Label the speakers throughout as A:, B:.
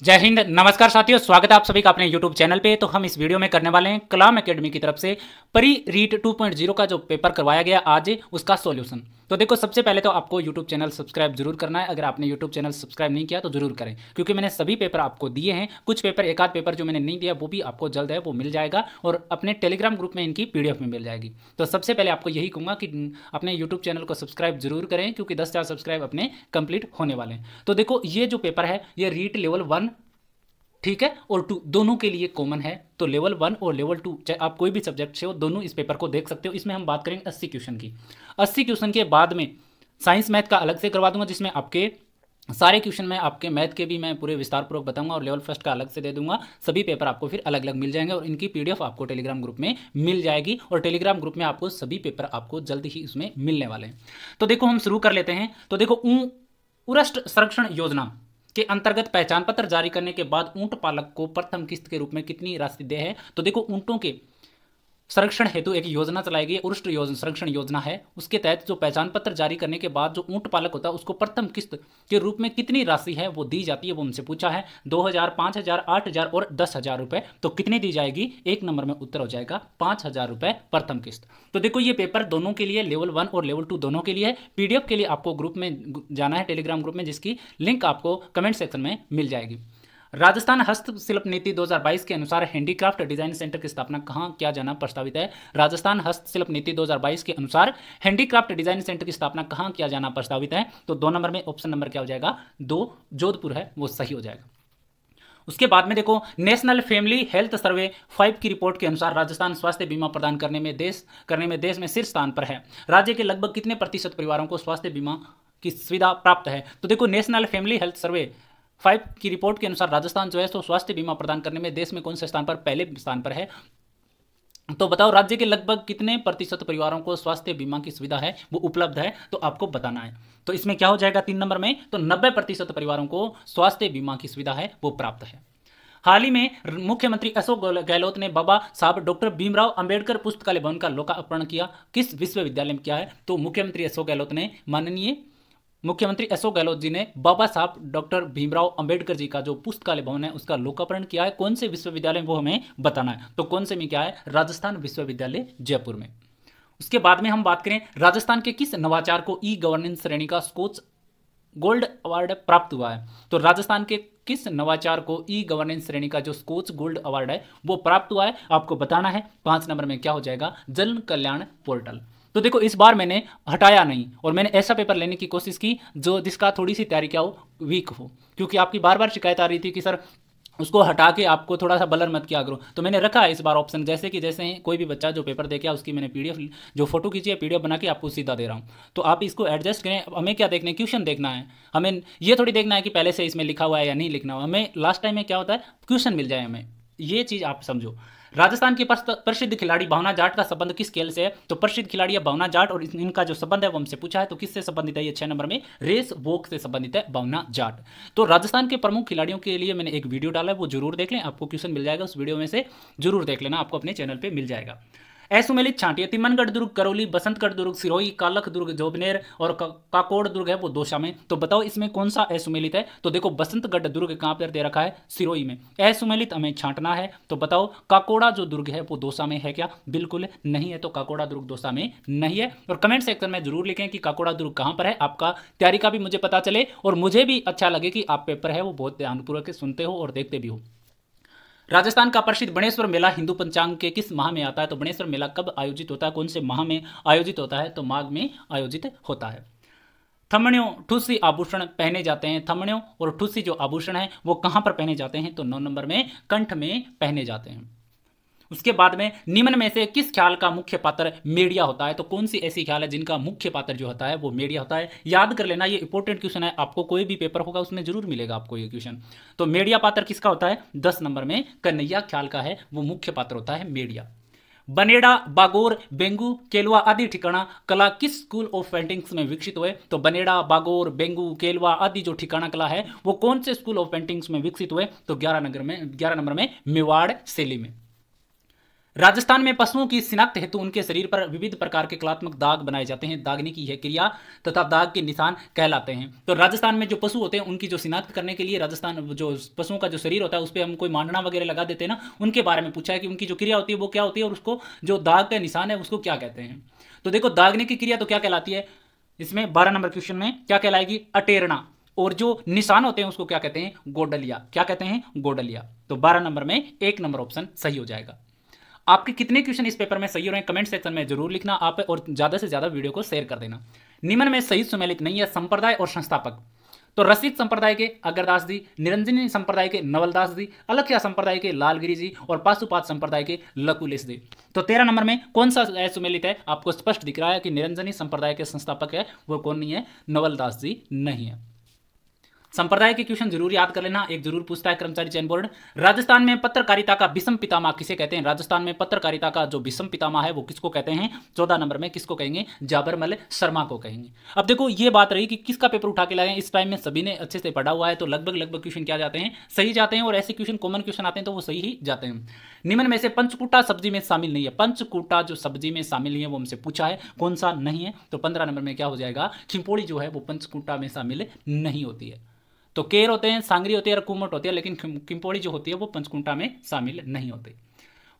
A: जय हिंद। नमस्कार साथियों, स्वागत है आप सभी का अपने YouTube चैनल पे। तो हम इस वीडियो में करने वाले हैं कलाम एकेडमी की तरफ से परी रीट 2.0 का जो पेपर करवाया गया आज, उसका सॉल्यूशन। तो देखो, सबसे पहले तो आपको YouTube चैनल सब्सक्राइब जरूर करना है। अगर आपने YouTube चैनल सब्सक्राइब नहीं किया तो जरूर करें, क्योंकि मैंने सभी पेपर आपको दिए हैं। कुछ पेपर, एक आध पेपर जो मैंने नहीं दिया वो भी आपको जल्द है वो मिल जाएगा, और अपने टेलीग्राम ग्रुप में इनकी PDF में मिल जाएगी। तो सबसे पहले आपको यही कहूँगा कि अपने यूट्यूब चैनल को सब्सक्राइब जरूर करें, क्योंकि 10,000 सब्सक्राइब अपने कंप्लीट होने वाले हैं। तो देखो, ये जो पेपर है ये रीट लेवल 1, ठीक है, और 2 दोनों के लिए कॉमन है। तो लेवल 1 और लेवल 2, चाहे आप कोई भी सब्जेक्ट से हो, दोनों इस पेपर को देख सकते हो। इसमें हम बात करेंगे 80 क्वेश्चन की। 80 क्वेश्चन के बाद में साइंस मैथ का अलग से करवा दूंगा, जिसमें आपके सारे क्वेश्चन में आपके मैथ के भी मैं पूरे विस्तारपूर्वक बताऊंगा, और लेवल फर्स्ट का अलग से दे दूंगा। सभी पेपर आपको फिर अलग अलग मिल जाएंगे, और इनकी PDF आपको टेलीग्राम ग्रुप में मिल जाएगी, और टेलीग्राम ग्रुप में आपको सभी पेपर आपको जल्द ही उसमें मिलने वाले हैं। तो देखो, हम शुरू कर लेते हैं। तो देखो, उरष्ट संरक्षण योजना के अंतर्गत पहचान पत्र जारी करने के बाद ऊंट पालक को प्रथम किस्त के रूप में कितनी राशि दे है। तो देखो, ऊंटों के संरक्षण हेतु एक योजना चलाई गई, उष्ट योजना संरक्षण योजना है। उसके तहत जो पहचान पत्र जारी करने के बाद जो ऊंट पालक होता है उसको प्रथम किस्त के रूप में कितनी राशि है वो दी जाती है, वो हमसे पूछा है। 2,000, 5,000, 8,000 और 10,000 रुपए। तो कितनी दी जाएगी? एक नंबर में उत्तर हो जाएगा 5,000 रुपए प्रथम किस्त। तो देखो, ये पेपर दोनों के लिए, लेवल 1 और लेवल 2 दोनों के लिए है। PDF के लिए आपको ग्रुप में जाना है, टेलीग्राम ग्रुप में, जिसकी लिंक आपको कमेंट सेक्शन में मिल जाएगी। राजस्थान हस्तशिल्प नीति 2022 के अनुसार हैंडीक्राफ्ट डिजाइन सेंटर की स्थापना कहाँ किया जाना प्रस्तावित है। राजस्थान हस्तशिल्प नीति 2022 के अनुसार हैंडीक्राफ्ट डिजाइन सेंटर की स्थापना कहाँ किया जाना प्रस्तावित है। तो 2 नंबर में ऑप्शन नंबर क्या हो जाएगा? 2 जोधपुर है, वो सही हो जाएगा। उसके बाद में देखो, नेशनल फैमिली हेल्थ सर्वे 5 की रिपोर्ट के अनुसार राजस्थान स्वास्थ्य बीमा प्रदान करने में देश में शीर्ष स्थान पर है। राज्य के लगभग कितने प्रतिशत परिवारों को स्वास्थ्य बीमा की सुविधा प्राप्त है। तो देखो, नेशनल फैमिली हेल्थ सर्वे 5 की रिपोर्ट के अनुसार राजस्थान जो है तो स्वास्थ्य बीमा प्रदान करने में देश में कौन से स्थान पर? पहले स्थान पर है। तो बताओ, राज्य के लगभग कितने प्रतिशत परिवारों को स्वास्थ्य बीमा की सुविधा है वो उपलब्ध है, तो आपको बताना है। तो इसमें क्या हो जाएगा 3 नंबर में? तो 90% परिवारों को स्वास्थ्य बीमा की सुविधा है वो प्राप्त है। हाल ही में मुख्यमंत्री अशोक गहलोत ने बाबा साहब डॉक्टर भीमराव अंबेडकर पुस्तकालय भवन का लोकार्पण किया। किस विश्वविद्यालय में किया है? तो मुख्यमंत्री अशोक गहलोत ने, माननीय मुख्यमंत्री अशोक गहलोत जी ने बाबा साहब डॉक्टर भीमराव अंबेडकर जी का जो पुस्तकालय भवन है उसका लोकार्पण किया है। कौन से विश्वविद्यालय में, वो हमें बताना है। तो कौन से में क्या है? राजस्थान विश्वविद्यालय जयपुर में। उसके बाद में हम बात करें, राजस्थान के किस नवाचार को E-गवर्नेंस श्रेणी का स्कोच गोल्ड अवार्ड प्राप्त हुआ है। तो राजस्थान के किस नवाचार को E-गवर्नेंस श्रेणी का जो स्कोच गोल्ड अवार्ड है वो प्राप्त हुआ है, आपको बताना है। 5 नंबर में क्या हो जाएगा? जन कल्याण पोर्टल। तो देखो, इस बार मैंने हटाया नहीं, और मैंने ऐसा पेपर लेने की कोशिश की जो जिसका थोड़ी सी तैयारी क्या हो, वीक हो, क्योंकि आपकी बार बार शिकायत आ रही थी कि सर उसको हटा के आपको थोड़ा सा बलर मत किया करो। तो मैंने रखा है इस बार ऑप्शन, जैसे कि जैसे कोई भी बच्चा जो पेपर दे के उसकी मैंने PDF जो फोटो खींची है PDF बना के आपको सीधा दे रहा हूँ। तो आप इसको एडजस्ट करें। हमें क्या देखना है? क्वेश्चन देखना है। हमें ये थोड़ी देखना है कि पहले से इसमें लिखा हुआ है या नहीं लिखना हुआ। हमें लास्ट टाइम में क्या होता है, क्वेश्चन मिल जाए हमें, ये चीज़ आप समझो। राजस्थान की प्रसिद्ध खिलाड़ी भावना जाट का संबंध किस खेल से है। तो प्रसिद्ध खिलाड़ी है भावना जाट, और इनका जो संबंध है वो हमसे पूछा है। तो किससे संबंधित है? ये 6 नंबर में रेस वॉक से संबंधित है भावना जाट। तो राजस्थान के प्रमुख खिलाड़ियों के लिए मैंने एक वीडियो डाला है, वो जरूर देख लें, आपको क्वेश्चन मिल जाएगा उस वीडियो में से, जरूर देख लेना, आपको अपने चैनल पर मिल जाएगा। असुमेलित छांटिया तिमनगढ़ दुर्ग, करौली, बसंतगढ़ दुर्ग, सिरोही, कालख दुर्ग जोबनेर और काकोड़ दुर्ग है वो दौसा में। तो बताओ इसमें कौन सा असुमेलित है। तो देखो, बसंतगढ़ दुर्ग कहाँ पर दे रखा है? सिरोही में। असुमेलित हमें छांटना है। तो बताओ, काकोड़ा जो दुर्ग है वो दौसा में है क्या? बिल्कुल नहीं है। तो काकोड़ा दुर्ग दौसा में नहीं है। और कमेंट सेक्शन में जरूर लिखें कि काकोड़ा दुर्ग कहाँ पर है। आपका तैयारी का भी मुझे पता चले, और मुझे भी अच्छा लगे कि आप पेपर है वो बहुत ध्यानपूर्वक सुनते हो और देखते भी हो। राजस्थान का प्रसिद्ध बणेश्वर मेला हिंदू पंचांग के किस माह में आता है। तो बणेश्वर मेला कब आयोजित होता है, कौन से माह में आयोजित होता है। तो माघ में आयोजित होता है। थमणियों ठुस्सी आभूषण पहने जाते हैं। थमणियों और ठुस्सी जो आभूषण है वो कहां पर पहने जाते हैं। तो 9 नंबर में कंठ में पहने जाते हैं। उसके बाद में निम्न में से किस ख्याल का मुख्य पात्र मेडिया होता है। तो कौन सी ऐसी ख्याल है जिनका मुख्य पात्र जो होता है वो मेडिया होता है। याद कर लेना, ये इंपॉर्टेंट क्वेश्चन है, आपको कोई भी पेपर होगा उसमें जरूर मिलेगा आपको ये क्वेश्चन। तो मेडिया पात्र किसका होता है? 10 नंबर में कन्हैया ख्याल का है, वो मुख्य पात्र होता है मेडिया। बनेड़ा, बागोर, बेंगू, केलवा आदि ठिकाना कला किस स्कूल ऑफ पेंटिंग्स में विकसित हुए। तो बनेड़ा, बागोर, बेंगू, केलवा आदि जो ठिकाना कला है वो कौन से स्कूल ऑफ पेंटिंग्स में विकसित हुए। तो 11 नंबर में मेवाड़ शैली में। राजस्थान में पशुओं की शिनाख्त हेतु उनके शरीर पर विविध प्रकार के कलात्मक दाग बनाए जाते हैं। दागने की यह क्रिया तथा दाग के निशान कहलाते हैं। तो राजस्थान में जो पशु होते हैं उनकी जो शिनाख्त करने के लिए राजस्थान जो पशुओं का जो शरीर होता है उस पर हम कोई मांडना वगैरह लगा देते हैं ना, उनके बारे में पूछा है कि उनकी जो क्रिया होती है वो क्या होती है और उसको जो दाग का निशान है उसको क्या कहते हैं। तो देखो दागने की क्रिया तो क्या कहलाती है, इसमें 12 नंबर क्वेश्चन में क्या कहलाएगी, अटेरना। और जो निशान होते हैं उसको क्या कहते हैं, गोडलिया। क्या कहते हैं, गोडलिया। तो 12 नंबर में 1 नंबर ऑप्शन सही हो जाएगा। आपके कितने क्वेश्चन इस पेपर में सही हो रहे हैं कमेंट सेक्शन में जरूर लिखना आप, और ज्यादा से ज्यादा वीडियो को शेयर कर देना। निम्न में सही सुमेलित नहीं है संप्रदाय और संस्थापक। तो रसिक संप्रदाय के अगरदास जी, निरंजनी संप्रदाय के नवलदास जी, अलखिया संप्रदाय के लालगिरी जी और पाशुपात संप्रदाय के लकुलिस जी। तो 13 नंबर में कौन सा सुमेलित है, आपको स्पष्ट दिख रहा है कि निरंजनी संप्रदाय के संस्थापक है वो कौन नहीं है, नवलदास जी नहीं है। संप्रदाय के क्वेश्चन जरूर याद कर लेना, एक जरूर पूछता है कर्मचारी चयन बोर्ड। राजस्थान में पत्रकारिता का विषम पितामह किसे कहते हैं, राजस्थान में पत्रकारिता का जो विषम पितामह है वो किसको कहते हैं, 14 नंबर में किसको कहेंगे, जाबरमल शर्मा को कहेंगे। अब देखो ये बात रही कि किसका पेपर उठा के लाए, इस टाइम में सभी ने अच्छे से पढ़ा हुआ है तो लगभग क्वेश्चन क्या जाते हैं, सही जाते हैं, और ऐसे क्वेश्चन कॉमन क्वेश्चन आते हैं तो वो सही ही जाते हैं। निम्न में से पंचकूटा सब्जी में शामिल नहीं है, पंचकूटा जो सब्जी में शामिल नहीं है वो हमसे पूछा है, कौन सा नहीं है, तो 15 नंबर में क्या हो जाएगा, खिम्पोड़ी जो है वो पंचकूटा में शामिल नहीं होती है। तो केर होते हैं, सांगरी होती है और कुमट होती है, लेकिन किम्पोड़ी जो होती है वो पंचकुंटा में शामिल नहीं होती।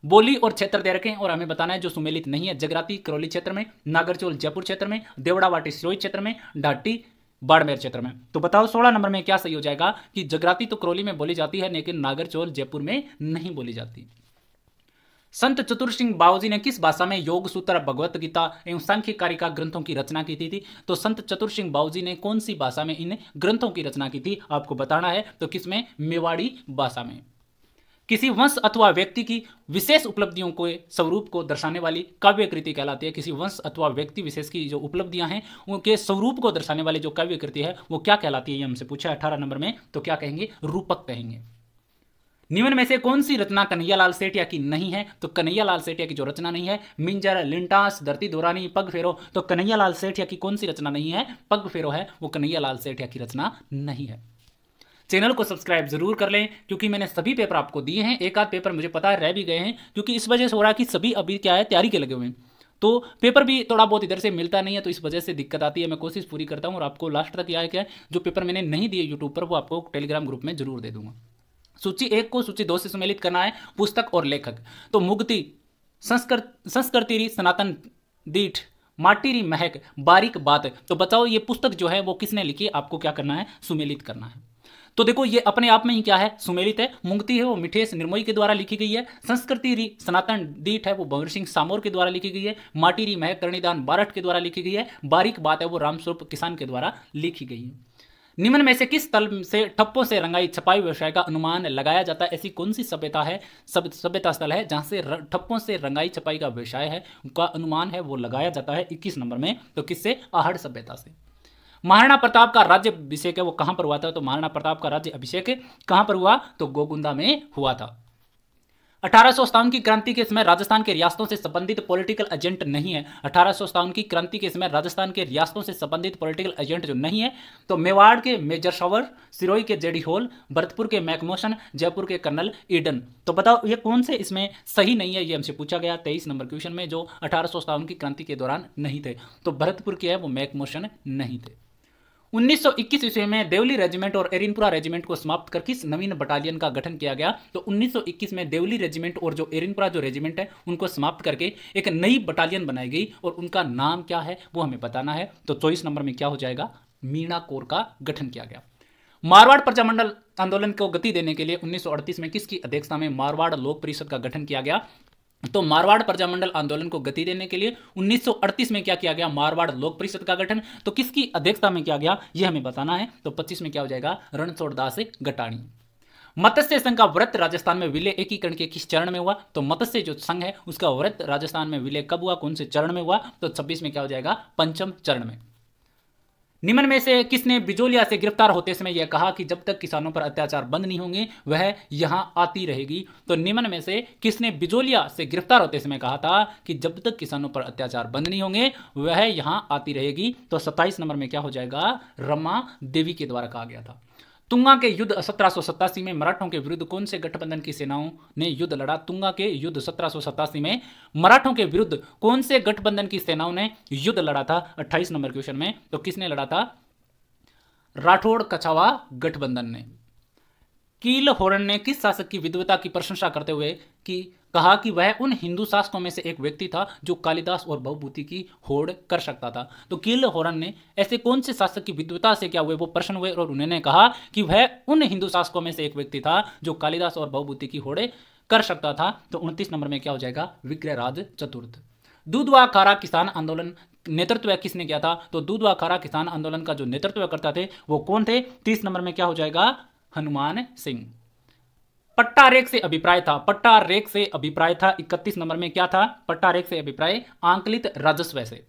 A: बोली और क्षेत्र दे रखें और हमें बताना है जो सुमेलित नहीं है, जगराती करौली क्षेत्र में, नागरचोल जयपुर क्षेत्र में, देवड़ावाटी सिरोही क्षेत्र में, ढाटी बाड़मेर क्षेत्र में। तो बताओ 16 नंबर में क्या सही हो जाएगा कि जगराती तो करौली में बोली जाती है लेकिन नागरचोल जयपुर में नहीं बोली जाती। संत चतुर सिंह बावजी ने किस भाषा में योग सूत्र, भगवत गीता एवं सांख्य कारिका ग्रंथों की रचना की थी। तो संत चतुर सिंह बावजी ने कौन सी भाषा में इन ग्रंथों की रचना की थी, आपको बताना है। तो किसमें, मेवाड़ी भाषा में। किसी वंश अथवा व्यक्ति की विशेष उपलब्धियों को स्वरूप को दर्शाने वाली काव्य कृति कहलाती है। किसी वंश अथवा व्यक्ति विशेष की जो उपलब्धियां हैं उनके स्वरूप को दर्शाने वाली जो काव्य कृति है वो क्या कहलाती है, ये हमसे पूछा 18 नंबर में। तो क्या कहेंगे, रूपक कहेंगे। निम्न में से कौन सी रचना कन्हैयालाल सेठिया की नहीं है, तो कन्हैयालाल सेठिया की जो रचना नहीं है, मिंजर, लिंटास, धरती दोरानी, पग फेरो। तो कन्हैयालाल सेठिया की कौन सी रचना नहीं है, पग फेरो है, वो कन्हैयालाल सेठिया की रचना नहीं है। चैनल को सब्सक्राइब जरूर कर लें क्योंकि मैंने सभी पेपर आपको दिए हैं, एक आध पेपर मुझे पता है रह भी गए हैं क्योंकि इस वजह से हो रहा है कि सभी अभी क्या है, तैयारी के लगे हुए हैं, तो पेपर भी थोड़ा बहुत इधर से मिलता नहीं है, तो इस वजह से दिक्कत आती है। मैं कोशिश पूरी करता हूँ और आपको लास्ट तक क्या है क्या जो पेपर मैंने नहीं दिए यूट्यूब पर वो आपको टेलीग्राम ग्रुप में जरूर दे दूंगा। सूची 1 को सूची 2 से सम्मिलित करना है, पुस्तक और लेखक। तो मुक्ति, संस्कृति, सनातन दीठ, माटी री महक, बारीक बात। तो बताओ ये पुस्तक जो है वो किसने लिखी, आपको क्या करना है, सुमेलित करना है। तो देखो ये अपने आप में ही क्या है, सुमेलित है। मुक्ति है वो मिठेश निर्मोही के द्वारा लिखी गई है। संस्कृति री सनातन दीठ है वो भंवर सिंह सामोर के द्वारा लिखी गई है। माटी री महक करणीदान बारठ के द्वारा लिखी गई है। बारीक बात है वो रामस्वरूप किसान के द्वारा लिखी गई है। निम्न में से किस तल से ठप्पों से रंगाई छपाई व्यवसाय का अनुमान लगाया जाता है, ऐसी कौन सी सभ्यता है, सभ्यता स्थल है जहां से ठप्पों से रंगाई छपाई का व्यवसाय है उनका अनुमान है वो लगाया जाता है 21 नंबर में। तो किससे, आहड़ सभ्यता से। महाराणा प्रताप का राज्य अभिषेक है वो कहां पर हुआ था, तो महाराणा प्रताप का राज्य अभिषेक कहां पर हुआ, तो गोगुंदा में हुआ था। 1857 की क्रांति के समय राजस्थान के रियासतों से संबंधित पॉलिटिकल एजेंट नहीं है। 1857 की क्रांति के समय राजस्थान के रियासतों से संबंधित पॉलिटिकल एजेंट जो नहीं है, तो मेवाड़ के मेजर शॉवर, सिरोही के जेडी होल, भरतपुर के मैकमोशन, जयपुर के कर्नल ईडन। तो बताओ ये कौन से इसमें सही नहीं है, ये हमसे पूछा गया 23 नंबर क्वेश्चन में, जो 1857 की क्रांति के दौरान नहीं थे। तो भरतपुर के है वो मैकमोशन नहीं थे। 1921 ईस्वी में देवली रेजिमेंट और एरिनपुरा रेजिमेंट को समाप्त कर किस नवीन बटालियन का गठन किया गया, तो 1921 में देवली रेजिमेंट और जो एरिनपुरा जो रेजिमेंट है उनको समाप्त करके एक नई बटालियन बनाई गई और उनका नाम क्या है वो हमें बताना है। तो 24 नंबर में क्या हो जाएगा, मीणा कोर का गठन किया गया। मारवाड़ प्रजामंडल आंदोलन को गति देने के लिए 1938 में किसकी अध्यक्षता में मारवाड़ लोक परिषद का गठन किया गया, तो मारवाड़ प्रजामंडल आंदोलन को गति देने के लिए 1938 में क्या किया गया, मारवाड़ लोक परिषद का गठन। तो किसकी अध्यक्षता में किया गया यह हमें बताना है। तो 25 में क्या हो जाएगा, रणछोड़ दास गटाणी। मत्स्य संघ का व्रत राजस्थान में विलय एकीकरण के किस चरण में हुआ, तो मत्स्य जो संघ है उसका व्रत राजस्थान में विलय कब हुआ, कौन से चरण में हुआ, तो 26 में क्या हो जाएगा, पंचम चरण में। निम्न में से किसने बिजोलिया से गिरफ्तार होते समय यह कहा कि जब तक किसानों पर अत्याचार बंद नहीं होंगे वह यहां आती रहेगी, तो निम्न में से किसने बिजोलिया से गिरफ्तार होते समय कहा था कि जब तक किसानों पर अत्याचार बंद नहीं होंगे वह यहां आती रहेगी, तो 27 नंबर में क्या हो जाएगा, रमा देवी के द्वारा कहा गया था। तुंगा के युद्ध 1787 में मराठों के विरुद्ध कौन से गठबंधन की सेनाओं ने युद्ध लड़ा? तुंगा के युद्ध 1787 में मराठों के विरुद्ध कौन से गठबंधन की सेनाओं ने युद्ध लड़ा था? 28 नंबर क्वेश्चन में। तो किसने लड़ा था? राठौड़ कछावा गठबंधन ने। कील होरन ने किस शासक की विद्वता की प्रशंसा करते हुए कहा कि वह उन हिंदू शासकों में से एक व्यक्ति था जो कालिदास और भवभूति की होड़ कर सकता था? तो कील होरन ने ऐसे कौन से शासक की विद्वता से क्या हुए, वो प्रश्न हुए और उन्होंने कहा कि वह उन हिंदू शासकों में से एक व्यक्ति था जो कालिदास और भवभूति की होड़े कर सकता था। तो 29 नंबर में क्या हो जाएगा? विक्रयराज चतुर्थ। दूध व खारा किसान आंदोलन नेतृत्व किसने किया था? तो दूध व खारा किसान आंदोलन का जो नेतृत्व करता थे वो कौन थे? 30 नंबर में क्या हो जाएगा? हनुमान सिंह। पट्टा रेख से अभिप्राय था, पट्टा रेख से अभिप्राय था 31 नंबर में क्या था? पट्टा रेख से अभिप्राय आंकलित राजस्व से।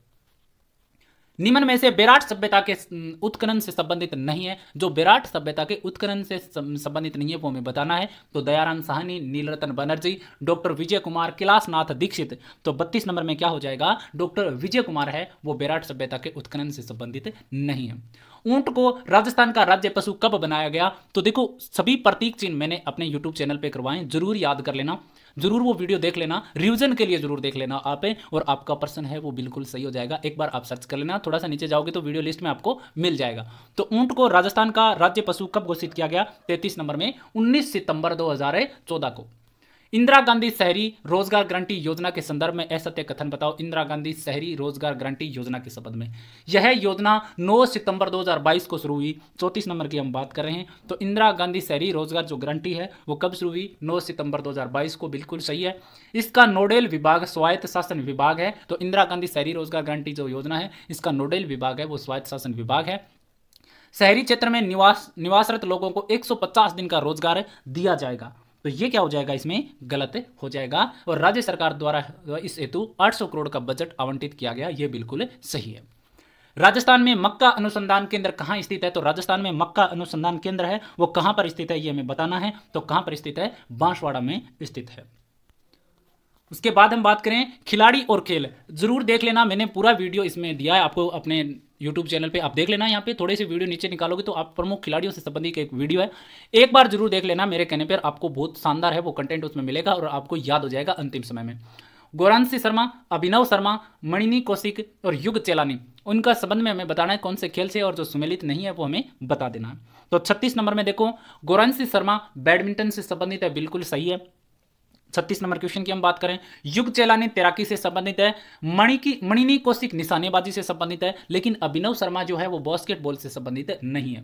A: निम्न में से बेराट सभ्यता के उत्खनन से संबंधित नहीं है। जो बेराट सभ्यता के उत्खनन से संबंधित नहीं है वो हमें बताना है। तो दयाराम साहनी, नीलरतन बनर्जी, डॉक्टर विजय कुमार, कैलाशनाथ दीक्षित। तो 32 नंबर में क्या हो जाएगा? डॉक्टर विजय कुमार है, वो बेराट सभ्यता के उत्खनन से संबंधित नहीं है। ऊंट को राजस्थान का राज्य पशु कब बनाया गया? तो देखो सभी प्रतीक चिन्ह मैंने अपने यूट्यूब चैनल पे करवाए, जरूर याद कर लेना, जरूर वो वीडियो देख लेना, रिवीजन के लिए जरूर देख लेना आप, और आपका प्रश्न है वो बिल्कुल सही हो जाएगा। एक बार आप सर्च कर लेना, थोड़ा सा नीचे जाओगे तो वीडियो लिस्ट में आपको मिल जाएगा। तो ऊंट को राजस्थान का राज्य पशु कब घोषित किया गया? 33 नंबर में 19 सितंबर 2014 को। इंदिरा गांधी शहरी रोजगार गारंटी योजना के संदर्भ में असत्य कथन बताओ। इंदिरा गांधी शहरी रोजगार गारंटी योजना के संबंध में, यह योजना 9 सितंबर 2022 को शुरू हुई। 34 नंबर की हम बात कर रहे हैं। तो इंदिरा गांधी शहरी रोजगार जो गारंटी है वो कब शुरू हुई? 9 सितंबर 2022 को, बिल्कुल सही है। इसका नोडल विभाग स्वायत्त शासन विभाग है। तो इंदिरा गांधी शहरी रोजगार गारंटी जो योजना है इसका नोडल विभाग है वो स्वायत्त शासन विभाग है। शहरी क्षेत्र में निवासरत लोगों को 150 दिन का रोजगार दिया जाएगा। तो ये क्या हो जाएगा? इसमें गलत हो जाएगा। और राज्य सरकार द्वारा इस हेतु 800 करोड़ का बजट आवंटित किया गया, ये बिल्कुल सही है। राजस्थान में मक्का अनुसंधान केंद्र कहाँ स्थित है? तो राजस्थान में मक्का अनुसंधान केंद्र है वो कहाँ पर स्थित है ये हमें बताना है। तो कहाँ पर स्थित है? बांसवाड़ा में स्थित है। उसके बाद हम बात करें खिलाड़ी और खेल, जरूर देख लेना, मैंने पूरा वीडियो इसमें दिया है आपको अपने YouTube चैनल पे, आप देख लेना। यहाँ पे थोड़े से वीडियो नीचे निकालोगे तो आप प्रमुख खिलाड़ियों से संबंधित एक वीडियो है, एक बार जरूर देख लेना मेरे कहने पर, आपको बहुत शानदार है वो कंटेंट उसमें मिलेगा और आपको याद हो जाएगा अंतिम समय में। गौरांशी शर्मा, अभिनव शर्मा, मणिनी कौशिक और युग चेलानी, उनका संबंध में हमें बताना है कौन से खेल से, और जो सुमेलित नहीं है वो हमें बता देना है। तो 36 नंबर में देखो गौरांशी शर्मा बैडमिंटन से संबंधित है, बिल्कुल सही है। 36 नंबर क्वेश्चन की हम बात करें, युग चेलानी तैराकी से संबंधित है, मणिनी कौशिक निशानेबाजी से संबंधित है, लेकिन अभिनव शर्मा जो है वो बास्केटबॉल से संबंधित नहीं है।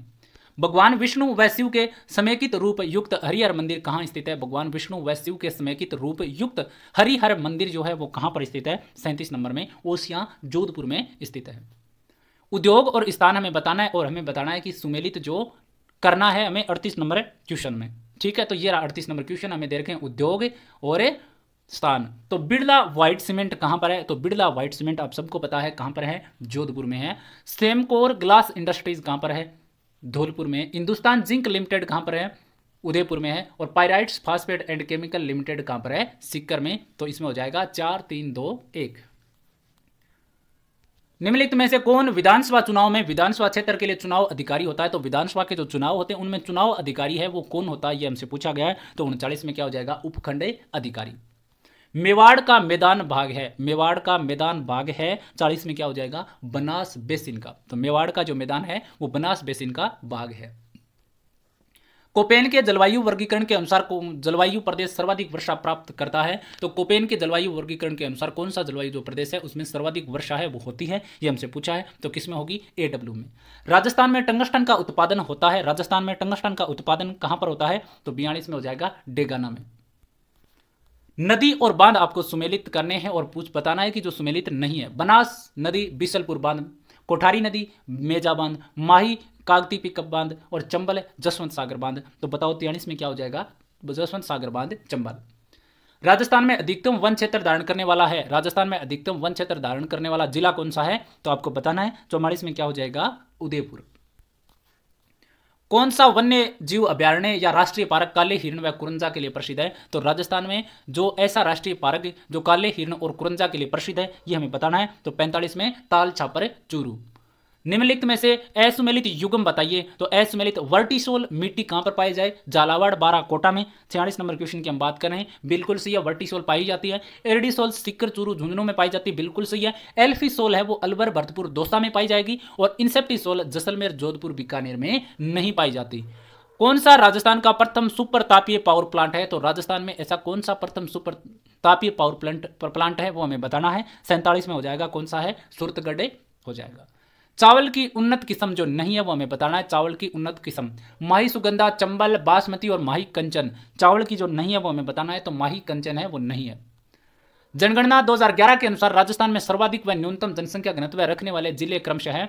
A: भगवान विष्णु व शिव के समेकित रूप युक्त हरिहर मंदिर कहाँ स्थित है? भगवान विष्णु व शिव के समेकित रूप युक्त हरिहर मंदिर जो है वो कहाँ पर स्थित है? 37 नंबर में ओसियां जोधपुर में स्थित है। उद्योग और स्थान हमें बताना है और हमें बताना है कि सुमेलित जो करना है हमें 38 नंबर क्वेश्चन में, ठीक है। तो ये 38 नंबर क्वेश्चन हमें दे रखे हैं उद्योग और स्थान। तो बिरला व्हाइट सीमेंट कहां पर है? तो बिरला व्हाइट सीमेंट आप सबको पता है कहां पर है, जोधपुर में है। सेमकोर ग्लास इंडस्ट्रीज कहां पर है? धौलपुर में। हिंदुस्तान जिंक लिमिटेड कहां पर है? उदयपुर में है। और pyrites phosphate and chemical limited कहां पर है? सीकर में। तो इसमें हो जाएगा 4 3 2 1। निम्नलिखित में से कौन विधानसभा चुनाव में विधानसभा क्षेत्र के लिए चुनाव अधिकारी होता है? तो विधानसभा के जो चुनाव होते हैं उनमें चुनाव अधिकारी है वो कौन होता है, ये हमसे पूछा गया है। तो 39 में क्या हो जाएगा? उपखंड अधिकारी। मेवाड़ का मैदान भाग है, मेवाड़ का मैदान भाग है 40 में क्या हो जाएगा? बनास बेसिन का। तो मेवाड़ का जो मैदान है वो बनास बेसिन का भाग है। कोपेन के जलवायु वर्गीकरण के अनुसार जलवायु प्रदेश सर्वाधिक वर्षा प्राप्त करता है। तो कोपेन के जलवायु वर्गीकरण के अनुसार कौन सा जलवायु जो प्रदेश है उसमें सर्वाधिक वर्षा है वो होती है, ये हमसे पूछा है। तो किसमें होगी? AW में। राजस्थान में टंगस्टन का उत्पादन होता है, राजस्थान में टंगस्टन का उत्पादन कहां पर होता है? तो 42 में हो जाएगा डेगाना में। नदी और बांध आपको सुमेलित करने हैं और बताना है कि जो सुमेलित नहीं है, बनास नदी बिशलपुर बांध, कोठारी नदी मेजा बांध, माही कागती पिकअप बांध और चंबल जसवंत सागर बांध। तो बताओ 43 में क्या हो जाएगा? जसवंत सागर बांध चंबल। राजस्थान में अधिकतम वन क्षेत्र धारण करने वाला है, राजस्थान में अधिकतम वन क्षेत्र धारण करने वाला जिला कौन सा है? तो आपको बताना है। 44 में क्या हो जाएगा? उदयपुर। कौन सा वन्य जीव अभ्यारण्य या राष्ट्रीय पार्क काले हिरण व कुरंजा के लिए प्रसिद्ध है? तो राजस्थान में जो ऐसा राष्ट्रीय पार्क जो काले हिरण और कुरंजा के लिए प्रसिद्ध है ये हमें बताना है। तो 45 में ताल छापर चूरू। निम्नलिखित में से असुमेलित युग्म बताइए। तो असुमेलित वर्टिसोल मिट्टी कहां पर पाई जाए? झालावाड़, बाराकोटा में। 46 नंबर क्वेश्चन की हम बात कर रहे हैं, बिल्कुल सही है, वर्टिसोल पाई जाती है। एरिडिसोल सिक्कर, चूरू, झुंझुनू में पाई जाती है, बिल्कुल सही है। एल्फिसोल है वो अलवर, भरतपुर, दौसा में पाई जाएगी। और इंसेप्टिसोल जैसलमेर, जोधपुर, बीकानेर में नहीं पाई जाती। कौन सा राजस्थान का प्रथम सुपर तापीय पावर प्लांट है? तो राजस्थान में ऐसा कौन सा प्रथम सुपर तापीय पावर प्लांट है वो हमें बताना है। 47 में हो जाएगा, कौन सा है? सुरतगढ़ हो जाएगा। चावल की उन्नत किस्म जो नहीं है वो हमें बताना है। चावल की उन्नत किस्म माही सुगंधा, चंबल, बासमती और माही कंचन। चावल की जो नहीं है वो हमें बताना है, तो माही कंचन है वो नहीं है। जनगणना 2011 के अनुसार राजस्थान में सर्वाधिक व न्यूनतम जनसंख्या घनत्व रखने वाले जिले क्रमशः है।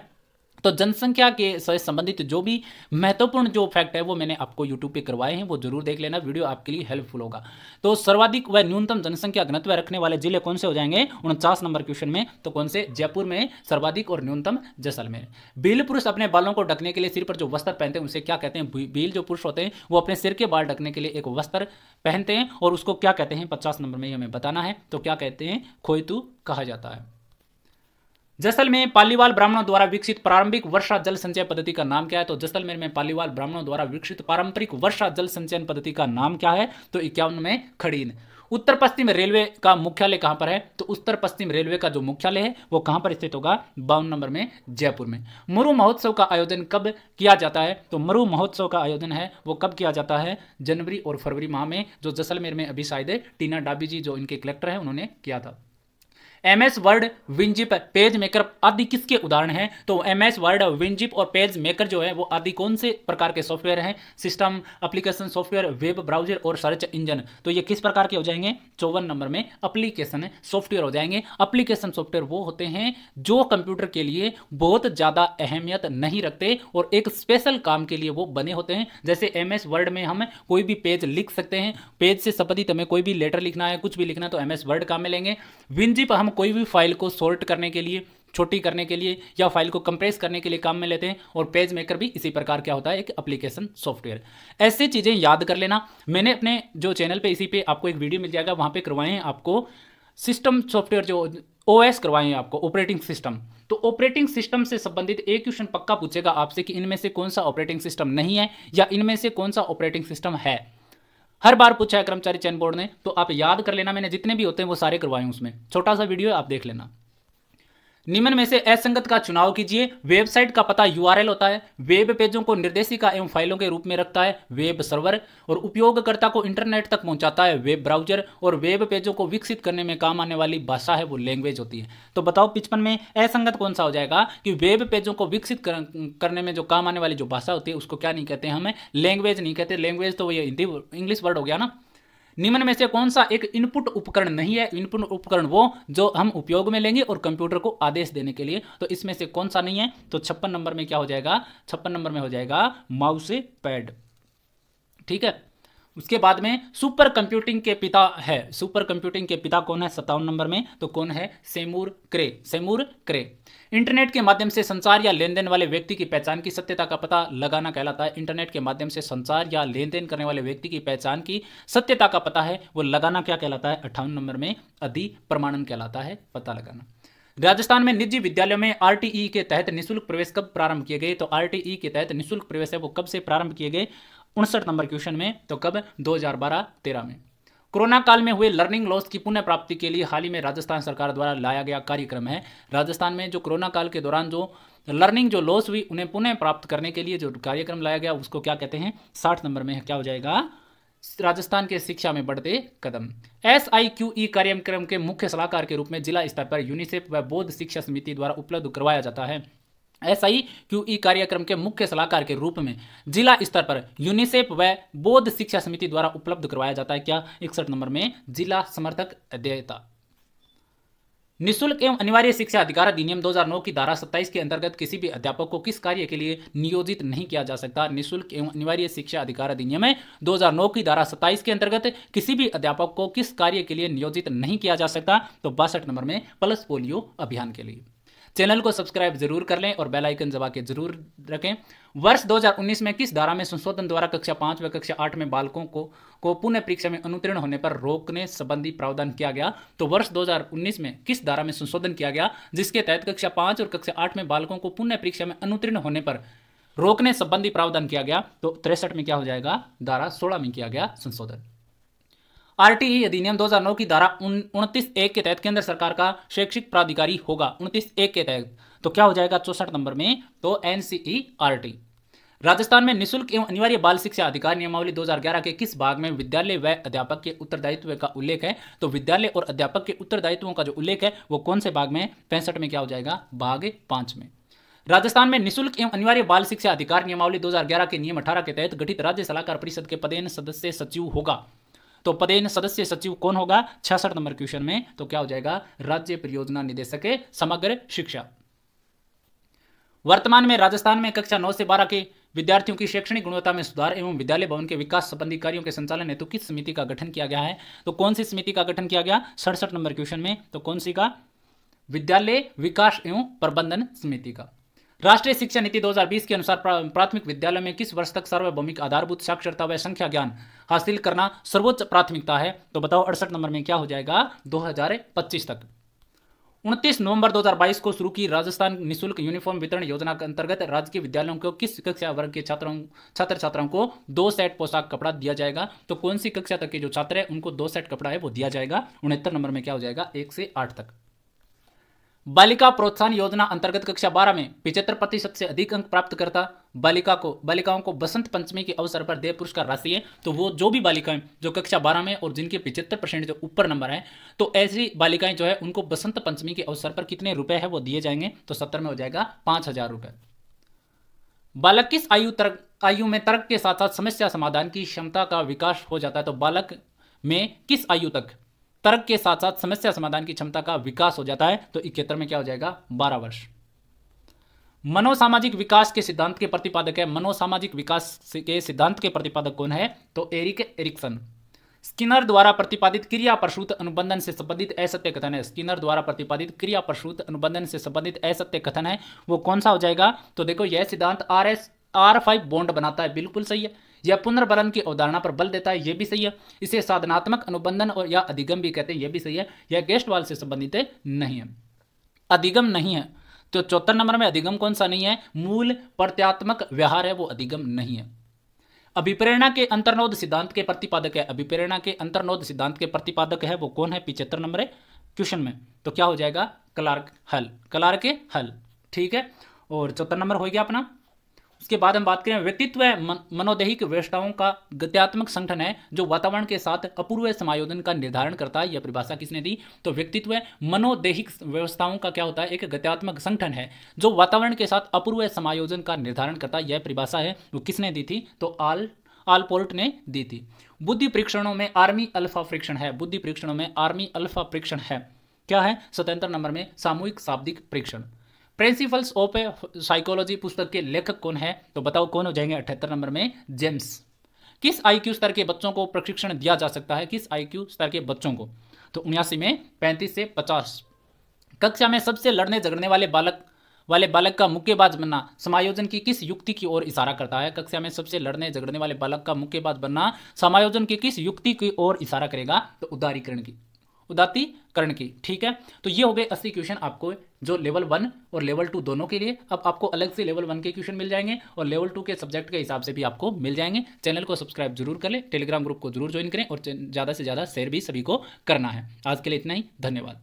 A: तो जनसंख्या के से संबंधित जो भी महत्वपूर्ण जो फैक्ट है वो मैंने आपको यूट्यूब पे करवाए हैं, वो जरूर देख लेना, वीडियो आपके लिए हेल्पफुल होगा। तो सर्वाधिक व न्यूनतम जनसंख्या घनत्व रखने वाले जिले कौन से हो जाएंगे 49 नंबर क्वेश्चन में? तो कौन से? जयपुर में सर्वाधिक और न्यूनतम जैसलमेर। भील पुरुष अपने बालों को ढकने के लिए सिर पर जो वस्त्र पहनते हैं उनसे क्या कहते हैं? भील जो पुरुष होते हैं वो अपने सिर के बाल ढकने के लिए एक वस्त्र पहनते हैं और उसको क्या कहते हैं? 50 नंबर में हमें बताना है। तो क्या कहते हैं? खोयतू कहा जाता है। जैसलमेर पालीवाल ब्राह्मणों द्वारा विकसित प्रारंभिक वर्षा जल संचय पद्धति का नाम क्या है? तो जैसलमेर में पालीवाल ब्राह्मणों द्वारा विकसित पारंपरिक वर्षा जल संचयन पद्धति का नाम क्या है? तो 51 में खड़ीन। उत्तर पश्चिम रेलवे का मुख्यालय कहां पर है? तो उत्तर पश्चिम रेलवे का जो मुख्यालय है वो कहां पर स्थित होगा? 52 नंबर में, जयपुर में। मरु महोत्सव का आयोजन कब किया जाता है? तो मरु महोत्सव का आयोजन है वो कब किया जाता है? जनवरी और फरवरी माह में, जो जैसलमेर में अभी शायद टीना डाबी जी जो इनके कलेक्टर है उन्होंने किया था। MS word, WinZip, page maker आदि किसके उदाहरण हैं? तो MS वर्ड, विनजिप और पेज मेकर जो है वो आदि कौन से प्रकार के सॉफ्टवेयर हैं? System, application software, web browser और सर्च इंजन। तो ये किस प्रकार के हो जाएंगे? 54 नंबर में एप्लीकेशन सॉफ्टवेयर हो जाएंगे। एप्लीकेशन सॉफ्टवेयर वो होते हैं जो कंप्यूटर के लिए बहुत ज़्यादा अहमियत नहीं रखते और एक स्पेशल काम के लिए वो बने होते हैं। जैसे MS वर्ड में हम कोई भी पेज लिख सकते हैं, पेज से संबंधित हमें कोई भी लेटर लिखना है, कुछ भी लिखना है तो MS वर्ड काम में लेंगे। विनजिप हम कोई भी फाइल को सॉर्ट करने के लिए, छोटी करने के लिए या फाइल को कंप्रेस करने के लिए काम में लेते हैं। और पेज मेकर भी इसी प्रकार क्या होता है? एक एप्लीकेशन सॉफ्टवेयर। ऐसी चीजें याद कर लेना। मैंने अपने जो चैनल पे इसी पे आपको एक वीडियो मिल जाएगा, वहां पे करवाए हैं आपको सिस्टम सॉफ्टवेयर, जो OS करवाए हैं आपको, ऑपरेटिंग सिस्टम। तो ऑपरेटिंग सिस्टम से संबंधित एक क्वेश्चन पक्का पूछेगा आपसे कि इनमें से कौन सा ऑपरेटिंग सिस्टम नहीं है या इनमें से कौन सा ऑपरेटिंग सिस्टम है। हर बार पूछा है कर्मचारी चयन बोर्ड ने, तो आप याद कर लेना। मैंने जितने भी होते हैं वो सारे करवाए हैं, उसमें छोटा सा वीडियो है, आप देख लेना। निम्न में से असंगत का चुनाव कीजिए। वेबसाइट का पता URL होता है। वेब पेजों को निर्देशिका एवं फाइलों के रूप में रखता है वेब सर्वर, और उपयोगकर्ता को इंटरनेट तक पहुंचाता है वेब ब्राउजर, और वेब पेजों को विकसित करने में काम आने वाली भाषा है वो लैंग्वेज होती है। तो बताओ 55 में असंगत कौन सा हो जाएगा? कि वेब पेजों को विकसित करने में जो काम आने वाली जो भाषा होती है उसको क्या नहीं कहते? हमें लैंग्वेज नहीं कहते। लैंग्वेज तो ये हिंदी इंग्लिश वर्ड हो गया ना। निम्न में से कौन सा एक इनपुट उपकरण नहीं है? इनपुट उपकरण वो जो हम उपयोग में लेंगे और कंप्यूटर को आदेश देने के लिए। तो इसमें से कौन सा नहीं है? तो 56 नंबर में क्या हो जाएगा? 56 नंबर में हो जाएगा माउस पैड। ठीक है। उसके बाद में सुपर कंप्यूटिंग के पिता है। सुपर कंप्यूटिंग के पिता कौन है 57 नंबर में? तो कौन है? सेमूर क्रे। सेमूर क्रे। इंटरनेट के माध्यम से संचार या लेन देन वाले व्यक्ति की पहचान की सत्यता का पता लगाना कहलाता है। इंटरनेट के माध्यम से संचार या लेन देन करने वाले व्यक्ति की पहचान की सत्यता का पता है वो लगाना क्या कहलाता है? 58 नंबर में अधि प्रमाणन कहलाता है, पता लगाना। राजस्थान में निजी विद्यालयों में RTE के तहत निःशुल्क प्रवेश कब प्रारंभ किए गए? तो RTE के तहत निःशुल्क प्रवेश है वो कब से प्रारंभ किए गए? 59 नंबर क्वेश्चन में। तो कब? 2012-13 में। कोरोना काल में हुए लर्निंग लॉस की पुनः प्राप्ति के लिए हाल ही में राजस्थान सरकार द्वारा लाया गया कार्यक्रम है। राजस्थान में जो कोरोना काल के दौरान जो लर्निंग जो लॉस हुई उन्हें पुनः प्राप्त करने के लिए जो कार्यक्रम लाया गया उसको क्या कहते हैं? 60 नंबर में क्या हो जाएगा? राजस्थान के शिक्षा में बढ़ते कदम। SIQE कार्यक्रम के मुख्य सलाहकार के रूप में जिला स्तर पर यूनिसेफ व बौद्ध शिक्षा समिति द्वारा उपलब्ध करवाया जाता है। SIQE कार्यक्रम के मुख्य सलाहकार के रूप में जिला स्तर पर यूनिसेफ व बौद्ध शिक्षा समिति द्वारा उपलब्ध करवाया जाता है क्या? 61 नंबर में जिला समर्थक अध्येता। निःशुल्क एवं अनिवार्य शिक्षा अधिकार अधिनियम 2009 की धारा 27 के अंतर्गत किसी भी अध्यापक को किस कार्य के लिए नियोजित नहीं किया जा सकता? निःशुल्क एवं अनिवार्य शिक्षा अधिकार अधिनियम 2009 की धारा 27 के अंतर्गत किसी भी अध्यापक को किस कार्य के लिए नियोजित नहीं किया जा सकता? तो 62 नंबर में पल्स पोलियो अभियान के लिए। चैनल को सब्सक्राइब जरूर कर लें और बेल आइकन दबा के जरूर रखें। वर्ष 2019 में किस धारा में संशोधन द्वारा कक्षा 5 व कक्षा 8 में बालकों को पुनः परीक्षा में अनुत्तीर्ण होने पर रोकने संबंधी प्रावधान किया गया? तो वर्ष 2019 में किस धारा में संशोधन किया गया जिसके तहत कक्षा 5 और कक्षा 8 में बालकों को पुनः परीक्षा में अनुत्तीर्ण होने पर रोकने संबंधी प्रावधान किया गया? तो 63 में क्या हो जाएगा? धारा 16 में किया गया संशोधन। आरटीई अधिनियम 2009 की धारा 29(1) के तहत केंद्र सरकार का शैक्षिक प्राधिकारी होगा। 29(1) के तहत तो क्या हो जाएगा 64 नंबर में? तो NCERT। राजस्थान में निःशुल्क एवं अनिवार्य बाल शिक्षा अधिकार नियमावली 2011 के किस भाग में विद्यालय व अध्यापक के उत्तरदायित्व का उल्लेख है? तो विद्यालय और अध्यापक के उत्तरदायित्वों का जो उल्लेख है वो कौन से भाग में? 65 में क्या हो जाएगा? भाग 5 में। राजस्थान में निःशुल्क एवं अनिवार्य बाल शिक्षा अधिकार नियमावली 2011 के नियम 18 के तहत गठित राज्य सलाहकार परिषद के पदेन सदस्य सचिव होगा। तो पदेन सदस्य सचिव कौन होगा? 66 नंबर क्वेश्चन में। तो क्या हो जाएगा? राज्य परियोजना निदेशक समग्र शिक्षा। वर्तमान में राजस्थान में कक्षा 9 से 12 के विद्यार्थियों की शैक्षणिक गुणवत्ता में सुधार एवं विद्यालय भवन के विकास संबंधी कार्यों के संचालन हेतु किस समिति का गठन किया गया है? तो कौन सी समिति का गठन किया गया? 67 नंबर क्वेश्चन में। तो कौन सी का? विद्यालय विकास एवं प्रबंधन समिति का। राष्ट्रीय शिक्षा नीति 2020 के अनुसार प्राथमिक विद्यालय में किस वर्ष तक सार्वभौमिक आधारभूत साक्षरता व संख्या ज्ञान हासिल करना सर्वोच्च प्राथमिकता है? तो बताओ 68 नंबर में क्या हो जाएगा? 2025 तक। 29 नवंबर 2022 को शुरू की राजस्थान निःशुल्क यूनिफॉर्म वितरण योजना के अंतर्गत राज्य के विद्यालयों को किस कक्षा वर्ग के छात्र छात्राओं को 2 सेट पोशाक कपड़ा दिया जाएगा? तो कौन सी कक्षा तक के जो छात्र है उनको 2 सेट कपड़ा है वो दिया जाएगा। 69 नंबर में क्या हो जाएगा? 1 से 8 तक। बालिका प्रोत्साहन योजना अंतर्गत कक्षा 12 में 75% से अधिक अंक प्राप्त करता बालिकाओं को बसंत पंचमी के अवसर पर देय पुरस्कार राशि है। तो वो जो भी बालिकाएं जो कक्षा 12 में और जिनके 75% जो ऊपर नंबर है तो ऐसी बालिकाएं जो है उनको बसंत पंचमी के अवसर पर कितने रुपए है वो दिए जाएंगे? तो 70 में हो जाएगा 5000 रुपए। बालक किस आयु में तर्क के साथ साथ समस्या समाधान की क्षमता का विकास हो जाता है? तो बालक में किस आयु तक तर्क के साथ साथ समस्या समाधान की क्षमता का विकास हो जाता है? तो 71 में क्या हो जाएगा? 12 वर्ष। मनोसामाजिक विकास के सिद्धांत के प्रतिपादक है। मनोसामाजिक विकास के सिद्धांत के प्रतिपादक कौन है? तो एरिक एरिक्सन। स्किनर द्वारा प्रतिपादित क्रिया प्रसूत अनुबंधन से संबंधित असत्य कथन है। स्किनर द्वारा प्रतिपादित क्रिया प्रसूत अनुबंधन से संबंधित असत्य कथन है वो कौन सा हो जाएगा? तो देखो यह सिद्धांत R5 बॉन्ड बनाता है, बिल्कुल सही है। यह पुनर्बलन की अवधारणा पर बल देता है, यह भी सही है। इसे साधनात्मक अनुबंधन और या अधिगम भी कहते हैं, यह भी सही है। यह गेस्टवाल से संबंधित नहीं है, अधिगम नहीं है। तो 74 नंबर में अधिगम कौन सा नहीं है? मूल प्रत्यात्मक व्यवहार है, वो अधिगम नहीं है। अभिप्रेरणा के अंतर्नोद सिद्धांत के प्रतिपादक है। अभिप्रेरणा के अंतर्नोद सिद्धांत के प्रतिपादक है वो कौन है? 75 नंबर क्वेश्चन में। तो क्या हो जाएगा? क्लार्क हल। ठीक है, और 74 नंबर हो गया अपना। उसके बाद हम बात करें व्यक्तित्व मनोदैहिक व्यवस्थाओं का गत्यात्मक संगठन है जो वातावरण के साथ अपूर्व समायोजन का निर्धारण करता है। यह परिभाषा किसने दी? तो व्यक्तित्व मनोदैहिक व्यवस्थाओं का क्या होता है? एक गत्यात्मक संगठन है जो वातावरण के साथ अपूर्व समायोजन का निर्धारण करता है। यह परिभाषा है वो किसने दी थी? तो आलपोर्ट ने दी थी। बुद्धि परीक्षणों में आर्मी अल्फा परीक्षण है। बुद्धि परीक्षणों में आर्मी अल्फा परीक्षण है। क्या है? 77 नंबर में सामूहिक शाब्दिक परीक्षण। प्रिंसिपल्स ऑफ साइकोलॉजी पुस्तक के लेखक कौन है? तो बताओ कौन हो जाएंगे? 78 नंबर में जेम्स। किस IQ स्तर के बच्चों को प्रशिक्षण दिया जा सकता है? किस IQ स्तर के बच्चों को? तो 79 में 35 से 50। कक्षा में सबसे लड़ने झगड़ने वाले बालक का मुक्केबाज बनना समायोजन की किस युक्ति की ओर इशारा करता है? कक्षा में सबसे लड़ने झगड़ने वाले बालक का मुक्केबाज बनना समायोजन की किस युक्ति की ओर इशारा करेगा? तो उदात्तीकरण की। ठीक है, तो ये हो गए 80 क्वेश्चन आपको जो लेवल 1 और लेवल 2 दोनों के लिए। अब आपको अलग से लेवल 1 के क्वेश्चन मिल जाएंगे और लेवल 2 के सब्जेक्ट के हिसाब से भी आपको मिल जाएंगे। चैनल को सब्सक्राइब जरूर कर लें, टेलीग्राम ग्रुप को जरूर ज्वाइन करें और ज़्यादा से ज़्यादा शेयर भी सभी को करना है। आज के लिए इतना ही, धन्यवाद।